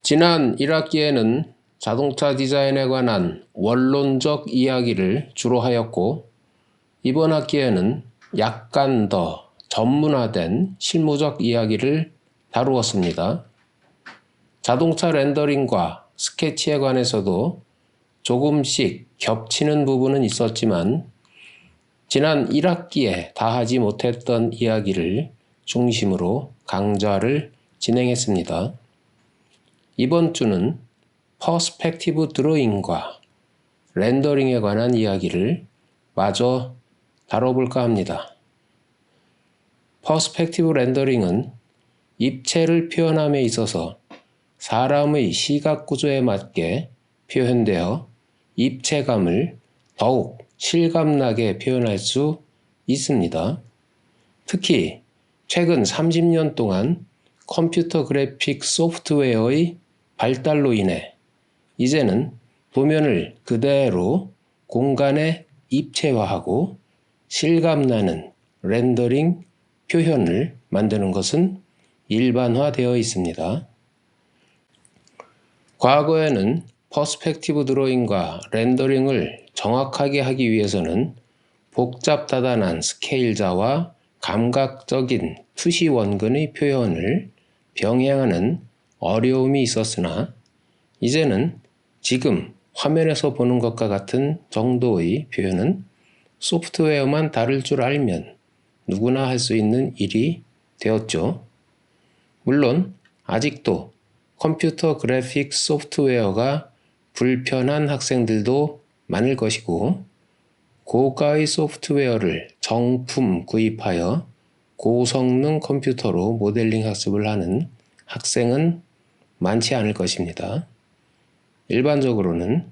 지난 1학기에는 자동차 디자인에 관한 원론적 이야기를 주로 하였고, 이번 학기에는 약간 더 전문화된 실무적 이야기를 다루었습니다. 자동차 렌더링과 스케치에 관해서도 조금씩 겹치는 부분은 있었지만, 지난 1학기에 다 하지 못했던 이야기를 중심으로 강좌를 진행했습니다. 이번 주는 퍼스펙티브 드로잉과 렌더링에 관한 이야기를 마저 다뤄볼까 합니다. 퍼스펙티브 렌더링은 입체를 표현함에 있어서 사람의 시각 구조에 맞게 표현되어 입체감을 더욱 실감나게 표현할 수 있습니다. 특히 최근 30년 동안 컴퓨터 그래픽 소프트웨어의 발달로 인해 이제는 도면을 그대로 공간에 입체화하고 실감나는 렌더링 표현을 만드는 것은 일반화되어 있습니다. 과거에는 퍼스펙티브 드로잉과 렌더링을 정확하게 하기 위해서는 복잡다단한 스케일자와 감각적인 투시 원근의 표현을 병행하는 어려움이 있었으나, 이제는 지금 화면에서 보는 것과 같은 정도의 표현은 소프트웨어만 다룰 줄 알면 누구나 할 수 있는 일이 되었죠. 물론 아직도 컴퓨터 그래픽 소프트웨어가 불편한 학생들도 많을 것이고, 고가의 소프트웨어를 정품 구입하여 고성능 컴퓨터로 모델링 학습을 하는 학생은 많지 않을 것입니다. 일반적으로는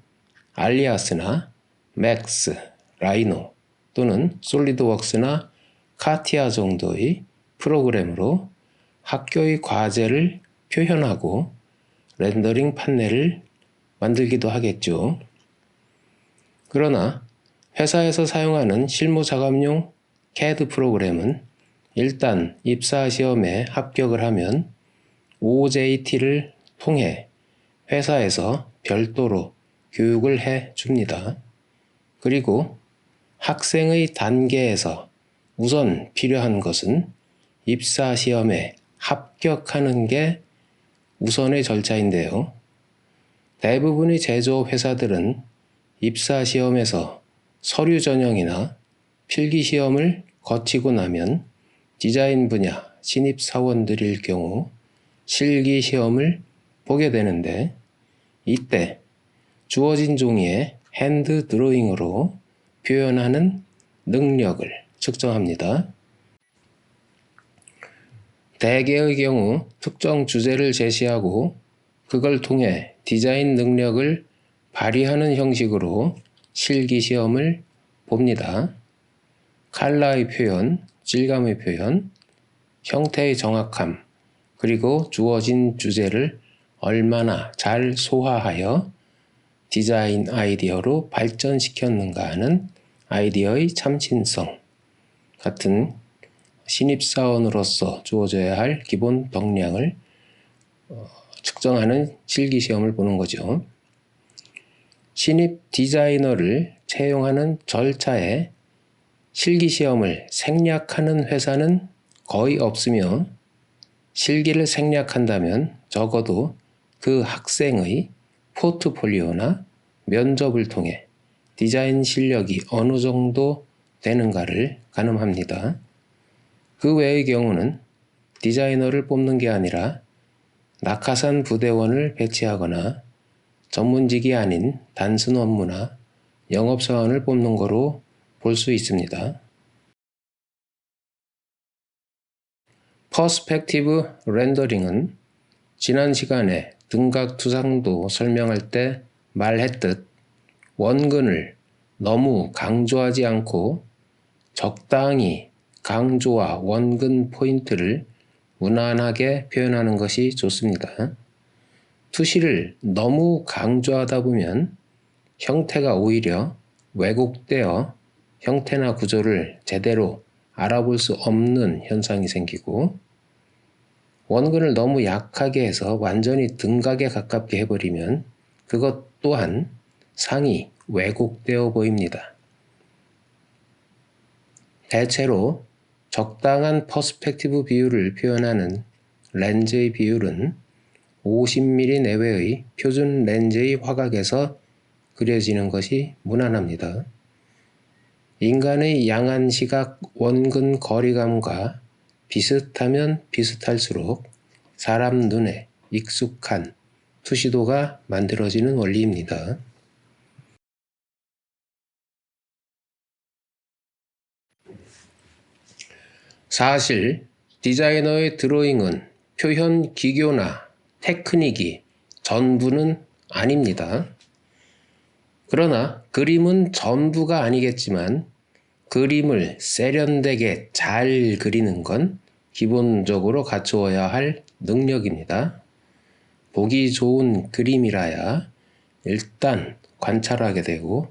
알리아스나 맥스, 라이노 또는 솔리드웍스나 카티아 정도의 프로그램으로 학교의 과제를 표현하고 렌더링 판넬을 만들기도 하겠죠. 그러나 회사에서 사용하는 실무 작업용 CAD 프로그램은 일단 입사 시험에 합격을 하면 OJT를 통해 회사에서 별도로 교육을 해 줍니다. 그리고 학생의 단계에서 우선 필요한 것은 입사 시험에 합격하는 게 우선의 절차인데요. 대부분의 제조업 회사들은 입사 시험에서 서류 전형이나 필기 시험을 거치고 나면 디자인 분야 신입 사원들일 경우 실기 시험을 보게 되는데, 이때 주어진 종이에 핸드 드로잉으로 표현하는 능력을 측정합니다. 대개의 경우 특정 주제를 제시하고 그걸 통해 디자인 능력을 발휘하는 형식으로 실기 시험을 봅니다. 컬러의 표현, 질감의 표현, 형태의 정확함, 그리고 주어진 주제를 얼마나 잘 소화하여 디자인 아이디어로 발전시켰는가 하는 아이디어의 참신성 같은 신입사원으로서 주어져야 할 기본 역량을 측정하는 실기시험을 보는 거죠. 신입 디자이너를 채용하는 절차에 실기시험을 생략하는 회사는 거의 없으며, 실기를 생략한다면 적어도 그 학생의 포트폴리오나 면접을 통해 디자인 실력이 어느 정도 되는가를 가늠합니다. 그 외의 경우는 디자이너를 뽑는 게 아니라 낙하산 부대원을 배치하거나 전문직이 아닌 단순 업무나 영업사원을 뽑는 거로 볼 수 있습니다. 퍼스펙티브 렌더링은 지난 시간에 등각투상도 설명할 때 말했듯 원근을 너무 강조하지 않고 적당히 강조와 원근 포인트를 무난하게 표현하는 것이 좋습니다. 투시를 너무 강조하다 보면 형태가 오히려 왜곡되어 형태나 구조를 제대로 알아볼 수 없는 현상이 생기고, 원근을 너무 약하게 해서 완전히 등각에 가깝게 해버리면 그것 또한 상이 왜곡되어 보입니다. 대체로 적당한 퍼스펙티브 비율을 표현하는 렌즈의 비율은 50mm 내외의 표준 렌즈의 화각에서 그려지는 것이 무난합니다. 인간의 양한 시각 원근 거리감과 비슷하면 비슷할수록 사람 눈에 익숙한 투시도가 만들어지는 원리입니다. 사실 디자이너의 드로잉은 표현 기교나 테크닉이 전부는 아닙니다. 그러나 그림은 전부가 아니겠지만 그림을 세련되게 잘 그리는 건 기본적으로 갖추어야 할 능력입니다. 보기 좋은 그림이라야 일단 관찰하게 되고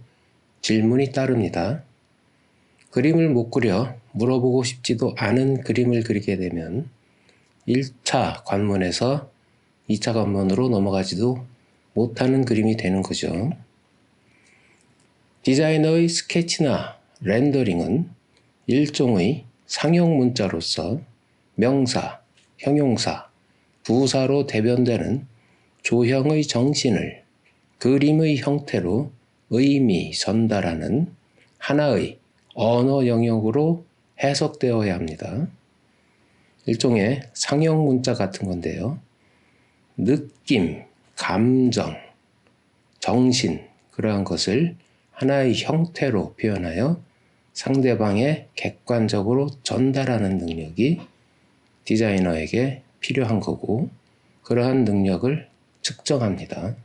질문이 따릅니다. 그림을 못 그려 물어보고 싶지도 않은 그림을 그리게 되면 1차 관문에서 2차 관문으로 넘어가지도 못하는 그림이 되는 거죠. 디자이너의 스케치나 렌더링은 일종의 상형 문자로서 명사, 형용사, 부사로 대변되는 조형의 정신을 그림의 형태로 의미 전달하는 하나의 언어 영역으로 해석되어야 합니다. 일종의 상형 문자 같은 건데요. 느낌, 감정, 정신, 그러한 것을 하나의 형태로 표현하여 상대방에 객관적으로 전달하는 능력이 디자이너에게 필요한 거고, 그러한 능력을 측정합니다.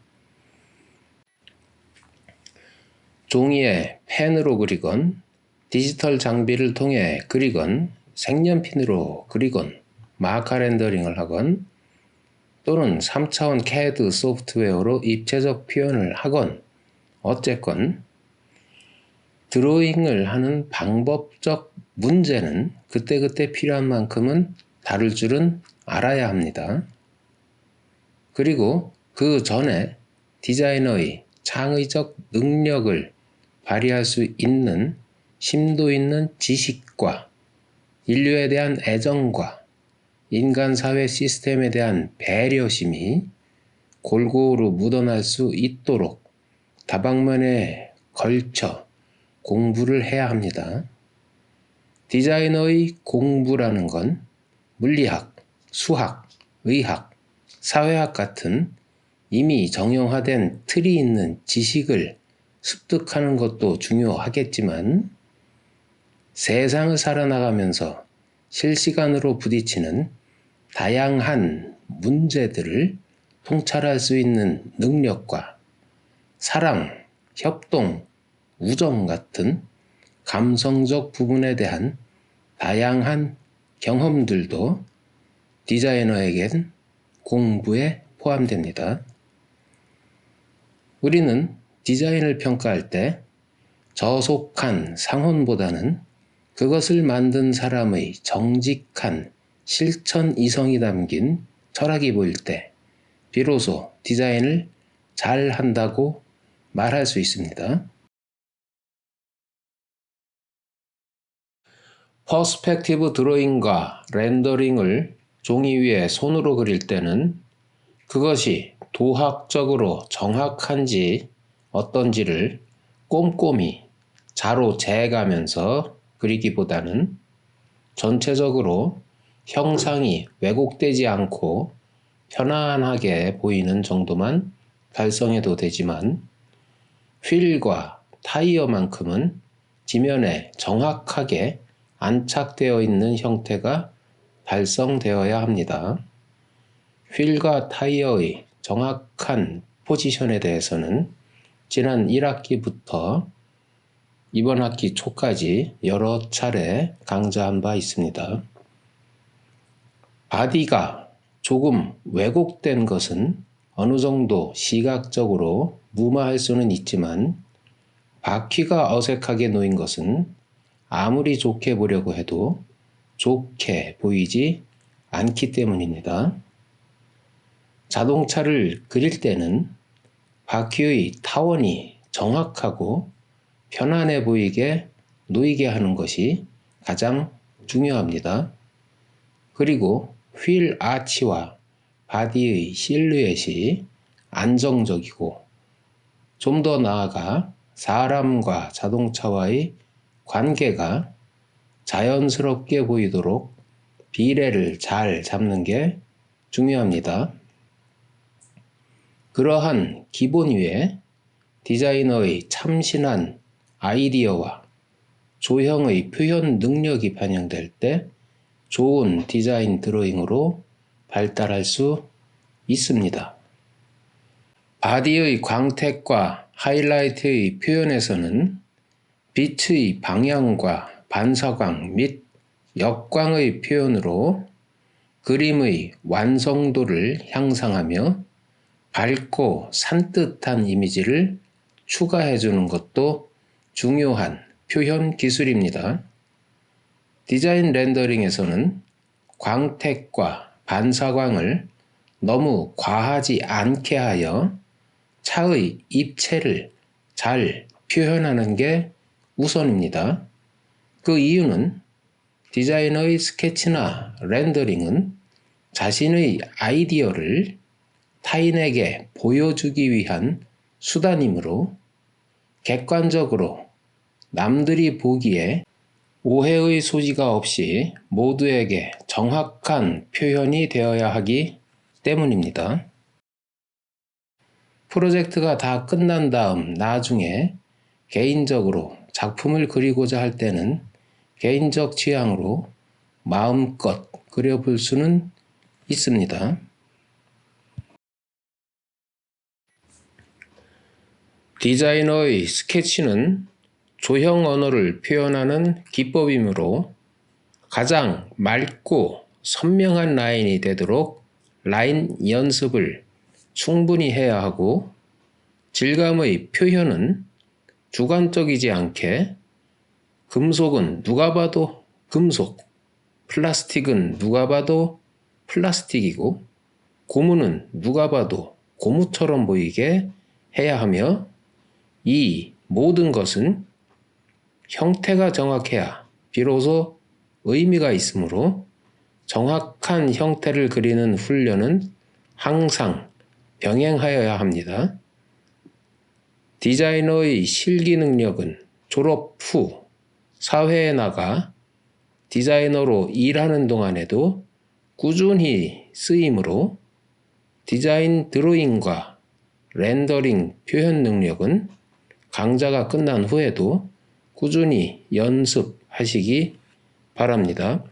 종이에 펜으로 그리건, 디지털 장비를 통해 그리건, 색연필로 그리건, 마카 렌더링을 하건, 또는 3차원 CAD 소프트웨어로 입체적 표현을 하건, 어쨌건 드로잉을 하는 방법적 문제는 그때그때 필요한 만큼은 다룰 줄은 알아야 합니다. 그리고 그 전에 디자이너의 창의적 능력을 발휘할 수 있는 심도 있는 지식과 인류에 대한 애정과 인간 사회 시스템에 대한 배려심이 골고루 묻어날 수 있도록 다방면에 걸쳐 공부를 해야 합니다. 디자이너의 공부라는 건 물리학, 수학, 의학, 사회학 같은 이미 정형화된 틀이 있는 지식을 습득하는 것도 중요하겠지만 세상을 살아나가면서 실시간으로 부딪히는 다양한 문제들을 통찰할 수 있는 능력과 사랑, 협동, 우정 같은 감성적 부분에 대한 다양한 경험들도 디자이너에겐 공부에 포함됩니다. 우리는 디자인을 평가할 때 저속한 상언보다는 그것을 만든 사람의 정직한 실천 이성이 담긴 철학이 보일 때 비로소 디자인을 잘 한다고 말할 수 있습니다. 퍼스펙티브 드로잉과 렌더링을 종이 위에 손으로 그릴 때는 그것이 도학적으로 정확한지 어떤지를 꼼꼼히 자로 재가면서 그리기보다는 전체적으로 형상이 왜곡되지 않고 편안하게 보이는 정도만 달성해도 되지만 휠과 타이어만큼은 지면에 정확하게 안착되어 있는 형태가 달성되어야 합니다. 휠과 타이어의 정확한 포지션에 대해서는 지난 1학기부터 이번 학기 초까지 여러 차례 강좌한 바 있습니다. 바디가 조금 왜곡된 것은 어느 정도 시각적으로 무마할 수는 있지만 바퀴가 어색하게 놓인 것은 아무리 좋게 보려고 해도 좋게 보이지 않기 때문입니다. 자동차를 그릴 때는 바퀴의 타원이 정확하고 편안해 보이게 놓이게 하는 것이 가장 중요합니다. 그리고 휠 아치와 바디의 실루엣이 안정적이고 좀 더 나아가 사람과 자동차와의 관계가 자연스럽게 보이도록 비례를 잘 잡는 게 중요합니다. 그러한 기본 위에 디자이너의 참신한 아이디어와 조형의 표현 능력이 반영될 때 좋은 디자인 드로잉으로 발달할 수 있습니다. 바디의 광택과 하이라이트의 표현에서는 빛의 방향과 반사광 및 역광의 표현으로 그림의 완성도를 향상하며 밝고 산뜻한 이미지를 추가해주는 것도 중요한 표현 기술입니다. 디자인 렌더링에서는 광택과 반사광을 너무 과하지 않게 하여 차의 입체를 잘 표현하는 게 우선입니다. 그 이유는 디자이너의 스케치나 렌더링은 자신의 아이디어를 타인에게 보여주기 위한 수단이므로 객관적으로 남들이 보기에 오해의 소지가 없이 모두에게 정확한 표현이 되어야 하기 때문입니다. 프로젝트가 다 끝난 다음 나중에 개인적으로 작품을 그리고자 할 때는 개인적 취향으로 마음껏 그려볼 수는 있습니다. 디자이너의 스케치는 조형 언어를 표현하는 기법이므로 가장 맑고 선명한 라인이 되도록 라인 연습을 충분히 해야 하고, 질감의 표현은 주관적이지 않게 금속은 누가 봐도 금속, 플라스틱은 누가 봐도 플라스틱이고, 고무는 누가 봐도 고무처럼 보이게 해야 하며, 이 모든 것은 형태가 정확해야 비로소 의미가 있으므로 정확한 형태를 그리는 훈련은 항상 병행하여야 합니다. 디자이너의 실기 능력은 졸업 후 사회에 나가 디자이너로 일하는 동안에도 꾸준히 쓰이므로 디자인 드로잉과 렌더링 표현 능력은 강좌가 끝난 후에도 꾸준히 연습하시기 바랍니다.